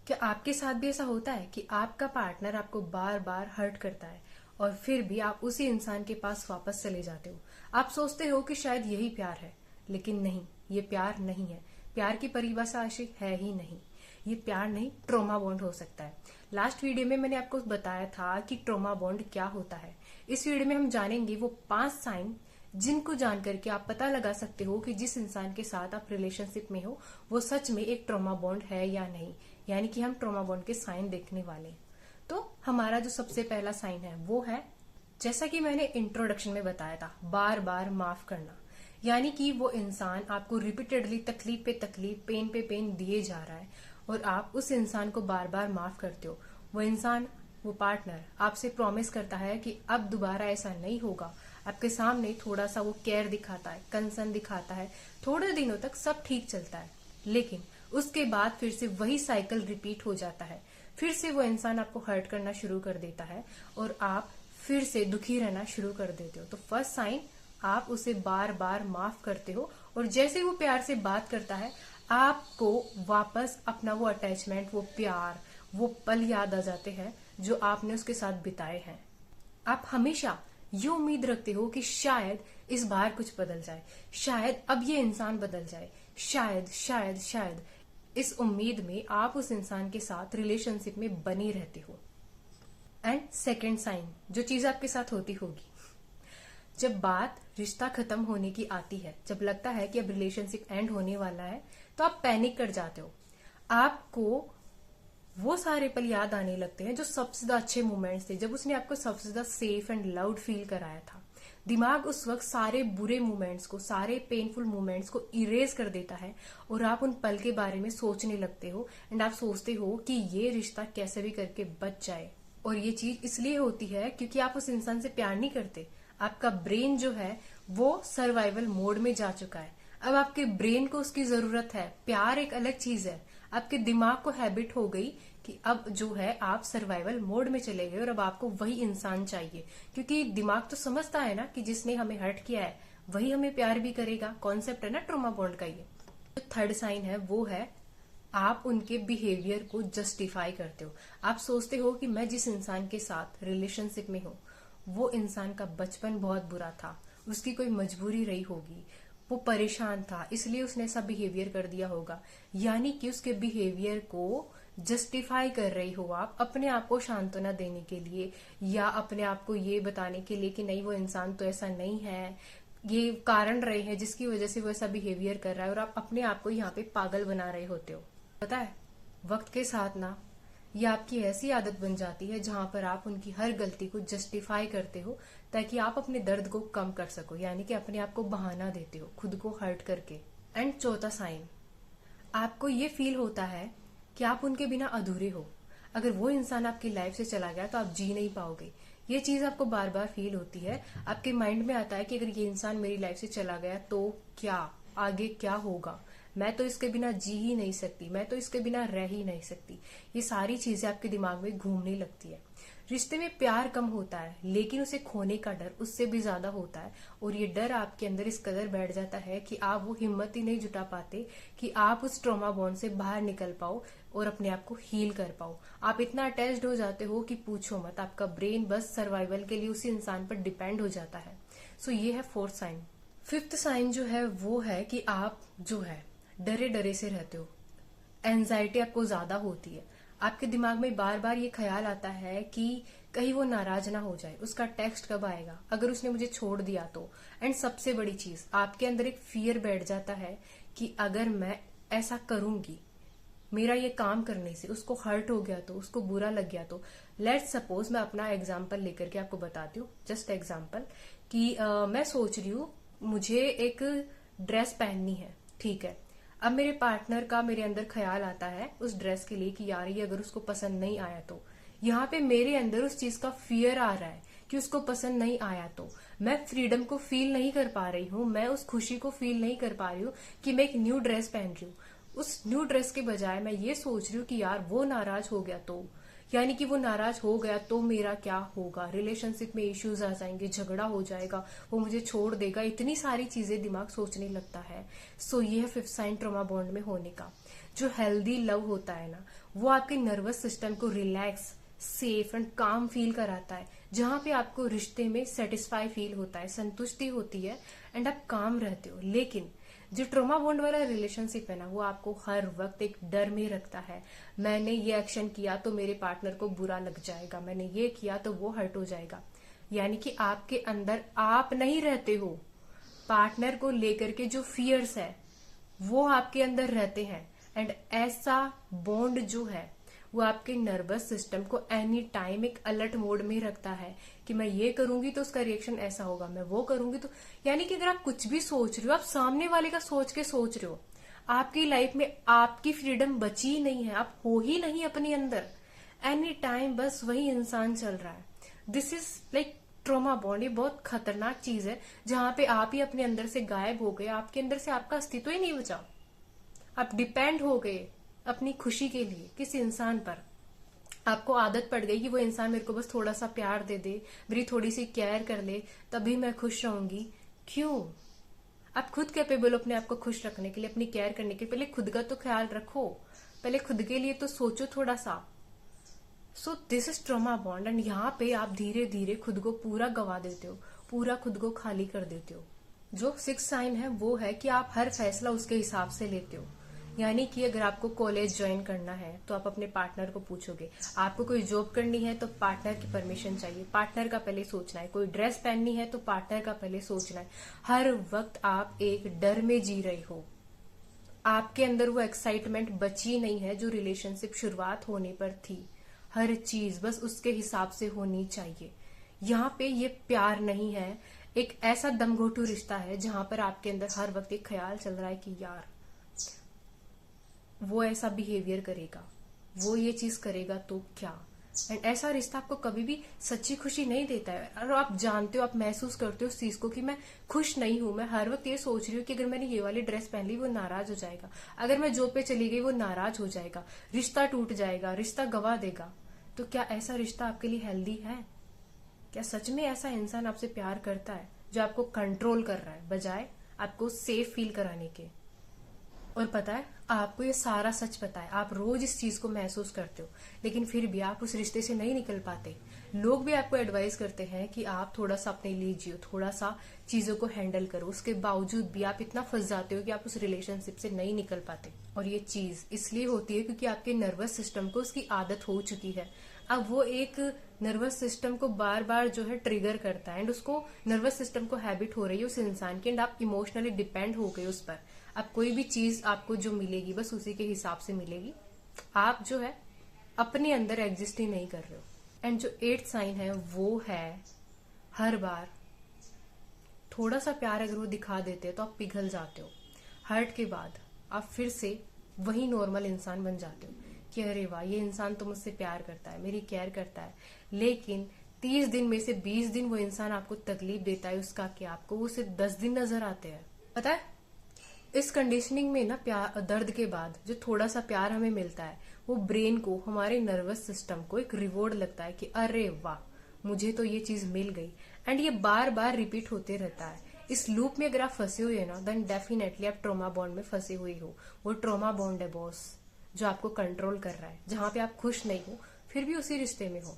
क्या आपके साथ भी ऐसा होता है कि आपका पार्टनर आपको बार बार हर्ट करता है और फिर भी आप उसी इंसान के पास वापस चले जाते हो? आप सोचते हो कि शायद यही प्यार है, लेकिन नहीं, ये प्यार नहीं है। प्यार की परिभाषा आशिक है ही नहीं। ये प्यार नहीं, ट्रॉमा बॉन्ड हो सकता है। लास्ट वीडियो में मैंने आपको बताया था कि ट्रॉमा बॉन्ड क्या होता है। इस वीडियो में हम जानेंगे वो 5 साइन जिनको जान करके आप पता लगा सकते हो कि जिस इंसान के साथ आप रिलेशनशिप में हो वो सच में एक ट्रॉमा बॉन्ड है या नहीं। यानी कि हम ट्रॉमा बॉन्ड के साइन देखने वाले हैं। तो हमारा जो सबसे पहला साइन है वो है, जैसा कि मैंने इंट्रोडक्शन में बताया था, बार बार माफ करना। यानी कि वो इंसान आपको रिपीटेडली तकलीफ पे तकलीफ, पेन पे पेन दिए जा रहा है और आप उस इंसान को बार बार माफ करते हो। वो इंसान, वो पार्टनर आपसे प्रॉमिस करता है कि अब दोबारा ऐसा नहीं होगा। आपके सामने थोड़ा सा वो केयर दिखाता है, कंसर्न दिखाता है, थोड़े दिनों तक सब ठीक चलता है, लेकिन उसके बाद फिर से वही साइकिल रिपीट हो जाता है। फिर से वो इंसान आपको हर्ट करना शुरू कर देता है और आप फिर से दुखी रहना शुरू कर देते हो। तो फर्स्ट साइन, आप उसे बार बार माफ करते हो और जैसे वो प्यार से बात करता है आपको वापस अपना वो अटैचमेंट, वो प्यार, वो पल याद आ जाते हैं जो आपने उसके साथ बिताए हैं। आप हमेशा ये उम्मीद रखते हो कि शायद इस बार कुछ बदल जाए, शायद अब ये इंसान बदल जाए, शायद शायद शायद। इस उम्मीद में आप उस इंसान के साथ रिलेशनशिप में बने रहते हो। एंड सेकेंड साइन, जो चीज आपके साथ होती होगी, जब बात रिश्ता खत्म होने की आती है, जब लगता है कि अब रिलेशनशिप एंड होने वाला है, तो आप पैनिक कर जाते हो। आपको वो सारे पल याद आने लगते हैं जो सबसे ज्यादा अच्छे मोमेंट्स थे, जब उसने आपको सबसे ज्यादा सेफ एंड लाउड फील कराया था। दिमाग उस वक्त सारे बुरे मोमेंट्स को, सारे पेनफुल मोमेंट्स को इरेज कर देता है और आप उन पल के बारे में सोचने लगते हो एंड आप सोचते हो कि ये रिश्ता कैसे भी करके बच जाए। और ये चीज इसलिए होती है क्योंकि आप उस इंसान से प्यार नहीं करते। आपका ब्रेन जो है वो सर्वाइवल मोड में जा चुका है। अब आपके ब्रेन को उसकी जरूरत है, प्यार एक अलग चीज है। आपके दिमाग को हैबिट हो गई कि अब जो है आप सर्वाइवल मोड में चले गए और अब आपको वही इंसान चाहिए, क्योंकि दिमाग तो समझता है ना कि जिसने हमें हर्ट किया है वही हमें प्यार भी करेगा। कॉन्सेप्ट है ना ट्रॉमा बॉन्ड का ये। जो थर्ड साइन है वो है, आप उनके बिहेवियर को जस्टिफाई करते हो। आप सोचते हो कि मैं जिस इंसान के साथ रिलेशनशिप में हूँ वो इंसान का बचपन बहुत बुरा था, उसकी कोई मजबूरी रही होगी, वो परेशान था इसलिए उसने ऐसा बिहेवियर कर दिया होगा। यानी कि उसके बिहेवियर को जस्टिफाई कर रही हो आप, अपने आप को सांत्वना देने के लिए या अपने आप को ये बताने के लिए कि नहीं, वो इंसान तो ऐसा नहीं है, ये कारण रहे हैं जिसकी वजह से वो ऐसा बिहेवियर कर रहा है, और आप अपने आप को यहाँ पे पागल बना रहे होते हो। पता है, वक्त के साथ ना ये आपकी ऐसी आदत बन जाती है जहां पर आप उनकी हर गलती को जस्टिफाई करते हो ताकि आप अपने दर्द को कम कर सको। यानी कि अपने आप को बहाना देते हो खुद को हर्ट करके। एंड चौथा साइन, आपको ये फील होता है कि आप उनके बिना अधूरे हो। अगर वो इंसान आपकी लाइफ से चला गया तो आप जी नहीं पाओगे। ये चीज आपको बार बार फील होती है। आपके माइंड में आता है कि अगर ये इंसान मेरी लाइफ से चला गया तो क्या, आगे क्या होगा, मैं तो इसके बिना जी ही नहीं सकती, मैं तो इसके बिना रह ही नहीं सकती। ये सारी चीजें आपके दिमाग में घूमने लगती है। रिश्ते में प्यार कम होता है लेकिन उसे खोने का डर उससे भी ज्यादा होता है, और ये डर आपके अंदर इस कदर बैठ जाता है कि आप वो हिम्मत ही नहीं जुटा पाते कि आप उस ट्रॉमा बॉन्ड से बाहर निकल पाओ और अपने आप को हील कर पाओ। आप इतना अटैच्ड हो जाते हो कि पूछो मत। आपका ब्रेन बस सर्वाइवल के लिए उसी इंसान पर डिपेंड हो जाता है। सो ये है फोर्थ साइन। फिफ्थ साइन जो है वो है कि आप जो है डरे डरे से रहते हो। एंजाइटी आपको ज्यादा होती है। आपके दिमाग में बार बार ये ख्याल आता है कि कहीं वो नाराज ना हो जाए, उसका टेक्स्ट कब आएगा, अगर उसने मुझे छोड़ दिया तो। एंड सबसे बड़ी चीज, आपके अंदर एक फियर बैठ जाता है कि अगर मैं ऐसा करूंगी, मेरा ये काम करने से उसको हर्ट हो गया तो, उसको बुरा लग गया तो। लेट्स सपोज, मैं अपना एग्जाम्पल लेकर के आपको बताती हूँ, जस्ट एग्जाम्पल, कि मैं सोच रही हूँ मुझे एक ड्रेस पहननी है, ठीक है। अब मेरे पार्टनर का मेरे अंदर ख्याल आता है उस ड्रेस के लिए कि यार ये अगर उसको पसंद नहीं आया तो। यहाँ पे मेरे अंदर उस चीज का फियर आ रहा है कि उसको पसंद नहीं आया तो। मैं फ्रीडम को फील नहीं कर पा रही हूँ, मैं उस खुशी को फील नहीं कर पा रही हूँ कि मैं एक न्यू ड्रेस पहन रही हूँ। उस न्यू ड्रेस के बजाय मैं ये सोच रही हूँ कि यार वो नाराज हो गया तो, यानी कि वो नाराज हो गया तो मेरा क्या होगा, रिलेशनशिप में इश्यूज आ जाएंगे, झगड़ा हो जाएगा, वो मुझे छोड़ देगा, इतनी सारी चीजें दिमाग सोचने लगता है। सो ये है फिफ्थ साइन ट्रॉमा बॉन्ड में होने का। जो हेल्दी लव होता है ना, वो आपके नर्वस सिस्टम को रिलैक्स, सेफ एंड काम फील कराता है, जहां पे आपको रिश्ते में सेटिस्फाई फील होता है, संतुष्टि होती है एंड आप काम रहते हो। लेकिन जो ट्रॉमा बॉन्ड वाला रिलेशनशिप है ना, वो आपको हर वक्त एक डर में रखता है। मैंने ये एक्शन किया तो मेरे पार्टनर को बुरा लग जाएगा, मैंने ये किया तो वो हर्ट हो जाएगा। यानी कि आपके अंदर आप नहीं रहते हो, पार्टनर को लेकर के जो फियर्स है वो आपके अंदर रहते हैं। एंड ऐसा बॉन्ड जो है वो आपके नर्वस सिस्टम को एनी टाइम एक अलर्ट मोड में रखता है कि मैं ये करूंगी तो उसका रिएक्शन ऐसा होगा, मैं वो करूंगी तो। यानी कि अगर आप कुछ भी सोच रहे हो, आप सामने वाले का सोच के सोच रहे हो। आपकी लाइफ में आपकी फ्रीडम बची ही नहीं है, आप हो ही नहीं अपने अंदर। एनी टाइम बस वही इंसान चल रहा है। This is like trauma bond. ये बहुत खतरनाक चीज है, जहां पे आप ही अपने अंदर से गायब हो गए, आपके अंदर से आपका अस्तित्व ही नहीं बचा। आप डिपेंड हो गए अपनी खुशी के लिए किसी इंसान पर। आपको आदत पड़ गई कि वो इंसान मेरे को बस थोड़ा सा प्यार दे दे, मेरी थोड़ी सी केयर कर ले, तभी मैं खुश रहूंगी। क्यों? आप खुद कैपेबल हो अपने आप को खुश रखने के लिए, अपनी केयर करने के लिए। पहले खुद का तो ख्याल रखो, पहले खुद के लिए तो सोचो थोड़ा सा। So this is trauma bond. And यहाँ पे आप धीरे धीरे खुद को पूरा गवा देते हो, पूरा खुद को खाली कर देते हो। जो सिक्स साइन है वो है कि आप हर फैसला उसके हिसाब से लेते हो। यानी कि अगर आपको कॉलेज ज्वाइन करना है तो आप अपने पार्टनर को पूछोगे, आपको कोई जॉब करनी है तो पार्टनर की परमिशन चाहिए, पार्टनर का पहले सोचना है, कोई ड्रेस पहननी है तो पार्टनर का पहले सोचना है। हर वक्त आप एक डर में जी रहे हो, आपके अंदर वो एक्साइटमेंट बची नहीं है जो रिलेशनशिप शुरुआत होने पर थी। हर चीज बस उसके हिसाब से होनी चाहिए। यहाँ पे ये प्यार नहीं है, एक ऐसा दमघोटू रिश्ता है जहां पर आपके अंदर हर वक्त एक ख्याल चल रहा है कि यार वो ऐसा बिहेवियर करेगा, वो ये चीज करेगा तो क्या। एंड ऐसा रिश्ता आपको कभी भी सच्ची खुशी नहीं देता है। और आप जानते हो, आप महसूस करते हो उस चीज को कि मैं खुश नहीं हूं। मैं हर वक्त ये सोच रही हूँ कि अगर मैंने ये वाली ड्रेस पहन ली वो नाराज हो जाएगा, अगर मैं जॉब पे चली गई वो नाराज हो जाएगा, रिश्ता टूट जाएगा, रिश्ता गवा देगा। तो क्या ऐसा रिश्ता आपके लिए हेल्दी है? क्या सच में ऐसा इंसान आपसे प्यार करता है जो आपको कंट्रोल कर रहा है बजाय आपको सेफ फील कराने के? और पता है, आपको ये सारा सच पता है, आप रोज इस चीज को महसूस करते हो, लेकिन फिर भी आप उस रिश्ते से नहीं निकल पाते। लोग भी आपको एडवाइस करते हैं कि आप थोड़ा सा अपने लिए जियो, थोड़ा सा चीजों को हैंडल करो। उसके बावजूद भी आप इतना फंस जाते हो कि आप उस रिलेशनशिप से नहीं निकल पाते। और ये चीज इसलिए होती है क्योंकि आपके नर्वस सिस्टम को उसकी आदत हो चुकी है। अब वो एक नर्वस सिस्टम को बार बार जो है ट्रिगर करता है, एंड उसको नर्वस सिस्टम को हैबिट हो रही है उस इंसान की, एंड आप इमोशनली डिपेंड हो गए उस पर। अब कोई भी चीज आपको जो मिलेगी बस उसी के हिसाब से मिलेगी। आप जो है अपने अंदर एग्जिस्ट ही नहीं कर रहे हो। एंड जो एट्थ साइन है वो है, हर बार थोड़ा सा प्यार अगर वो दिखा देते हैं तो आप पिघल जाते हो। हर्ट के बाद आप फिर से वही नॉर्मल इंसान बन जाते हो कि अरे वाह, ये इंसान तो मुझसे प्यार करता है, मेरी केयर करता है। लेकिन 30 दिन में से 20 दिन वो इंसान आपको तकलीफ देता है। उसका क्या, आपको वो सिर्फ 10 दिन नजर आते हैं। पता है, इस कंडीशनिंग में ना प्यार, दर्द के बाद जो थोड़ा सा प्यार हमें मिलता है वो ब्रेन को, हमारे नर्वस सिस्टम को एक रिवॉर्ड लगता है कि अरे वाह, मुझे तो ये चीज मिल गई। एंड ये बार बार रिपीट होते रहता है। इस लूप में अगर आप फंसे हुए ना, देन डेफिनेटली आप ट्रॉमा बॉन्ड में फंसे हुए हो। वो ट्रॉमा बॉन्ड है बॉस, जो आपको कंट्रोल कर रहा है, जहां पे आप खुश नहीं हो फिर भी उसी रिश्ते में हो।